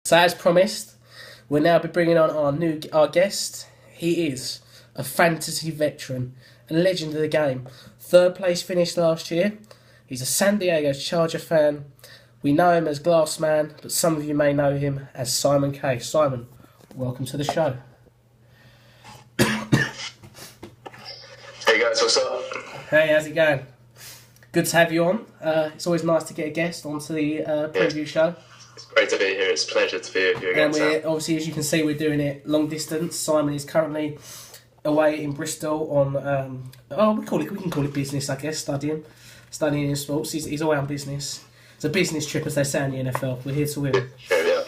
So as promised, we'll now be bringing on our guest. He is a fantasy veteran, a legend of the game. Third place finish last year. He's a San Diego Charger fan. We know him as Glassman, but some of you may know him as Simon K. Simon, welcome to the show. Hey guys, what's up? Hey, how's it going? Good to have you on. It's always nice to get a guest onto the preview show. It's great to be here. It's a pleasure to be with you again. And we're obviously, as you can see, we're doing it long distance. Simon is currently away in Bristol on we can call it business, I guess, studying in sports. He's away on business. It's a business trip, as they say in the NFL. We're here to win. Sure, yeah.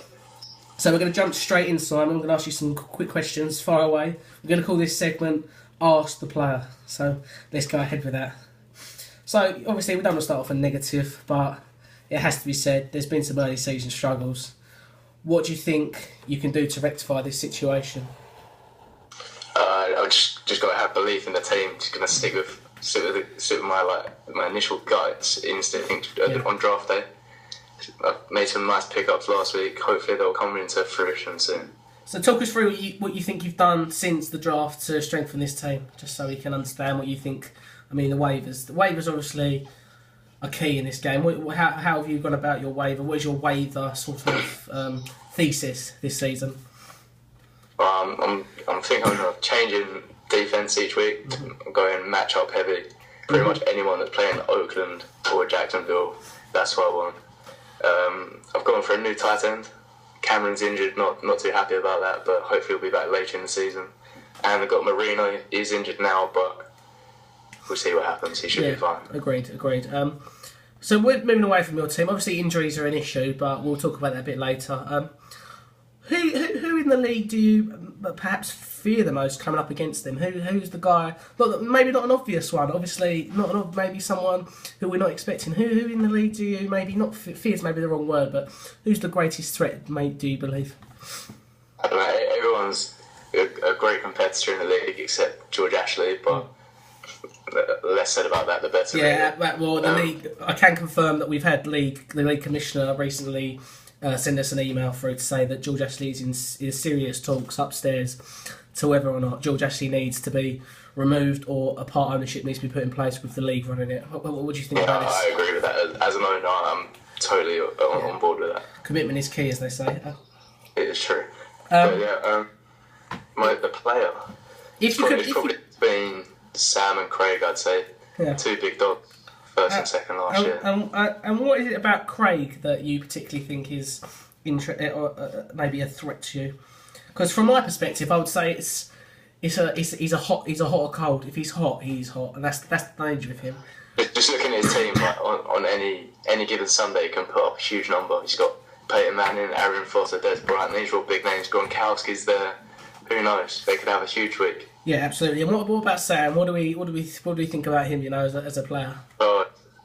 So we're going to jump straight in, Simon. I'm going to ask you some quick questions, far away. We're going to call this segment Ask the Player. So let's go ahead with that. So obviously we don't want to start off a negative, but it has to be said, there's been some early season struggles. What do you think you can do to rectify this situation? I just got to have belief in the team. Just going to stick with my initial gut instinct on draft day. I've made some nice pickups last week. Hopefully they'll come into fruition soon. So talk us through what you think you've done since the draft to strengthen this team, just so we can understand what you think. I mean, the waivers. The waivers obviously are key in this game. How have you gone about your waiver? What is your waiver sort of thesis this season? I'm thinking I'm changing defense each week. I'm going matchup heavy. Pretty much anyone that's playing Oakland or Jacksonville, that's what I want. I've gone for a new tight end. Cameron's injured, not too happy about that, but hopefully he'll be back later in the season. And I've got Marino. He's injured now, but we'll see what happens. He should be fine. Agreed. So we're moving away from your team. Obviously injuries are an issue, but we'll talk about that a bit later. Who in the league do you perhaps fear the most coming up against them? Who's the guy? Maybe not an obvious one. Obviously, maybe someone who we're not expecting. Who in the league do you maybe not fears? Maybe the wrong word, but who's the greatest threat? Mate, do you believe? I don't know. Everyone's a great competitor in the league except George Ashley, but the less said about that, the better. Yeah, the league. I can confirm that we've had the league commissioner recently send us an email through to say that George Ashley is in serious talks upstairs to whether or not George Ashley needs to be removed or a part ownership needs to be put in place with the league running it. What do you think about this? I agree with that. As an owner, I'm totally on board with that. Commitment is key, as they say. It is true. The player. If you could, probably been Sam and Craig, I'd say. Yeah. Two big dogs. First and second last year. And what is it about Craig that you particularly think is maybe a threat to you? Because from my perspective, I would say he's a hot or cold. If he's hot, he's hot, and that's the danger of him. Just looking at his team, like, on any given Sunday, he can put up a huge number. He's got Peyton Manning, Aaron Foster, Des Bryant. These are all big names. Gronkowski's there. Who knows? They could have a huge week. Yeah, absolutely. And what about Sam? What do we think about him? As a player.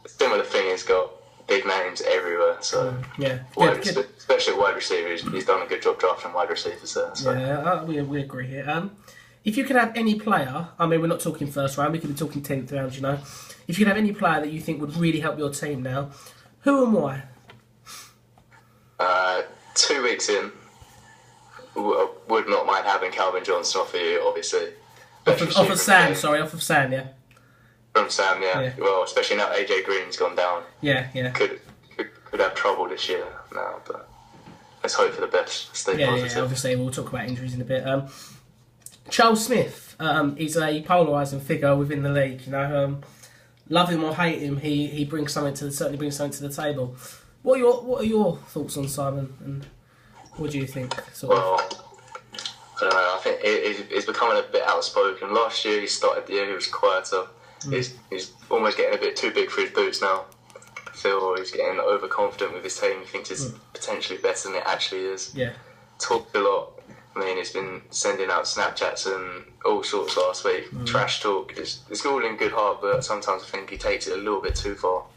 Similar thing. He's got big names everywhere. So especially wide receivers. He's done a good job drafting wide receivers there. So. Yeah, we agree here. If you could have any player, I mean, we're not talking first round. We could be talking 10th round. If you could have any player that you think would really help your team now, who and why? 2 weeks in, would not mind having Calvin Johnson off of you, obviously. Off of Sam, yeah. From Sam, yeah. Well, especially now AJ Green's gone down. Yeah. Could have trouble this year now, but let's hope for the best. Stay positive. Yeah, obviously we'll talk about injuries in a bit. Charles Smith is a polarising figure within the league. Love him or hate him, he certainly brings something to the table. What are your thoughts on Simon, and what do you think? I don't know. I think he's becoming a bit outspoken. Last year he started the year, he was quieter. He's almost getting a bit too big for his boots now. I feel he's getting overconfident with his team. He thinks it's potentially better than it actually is. Yeah. Talked a lot. I mean, he's been sending out Snapchats and all sorts last week. Trash talk. It's all in good heart, but sometimes I think he takes it a little bit too far.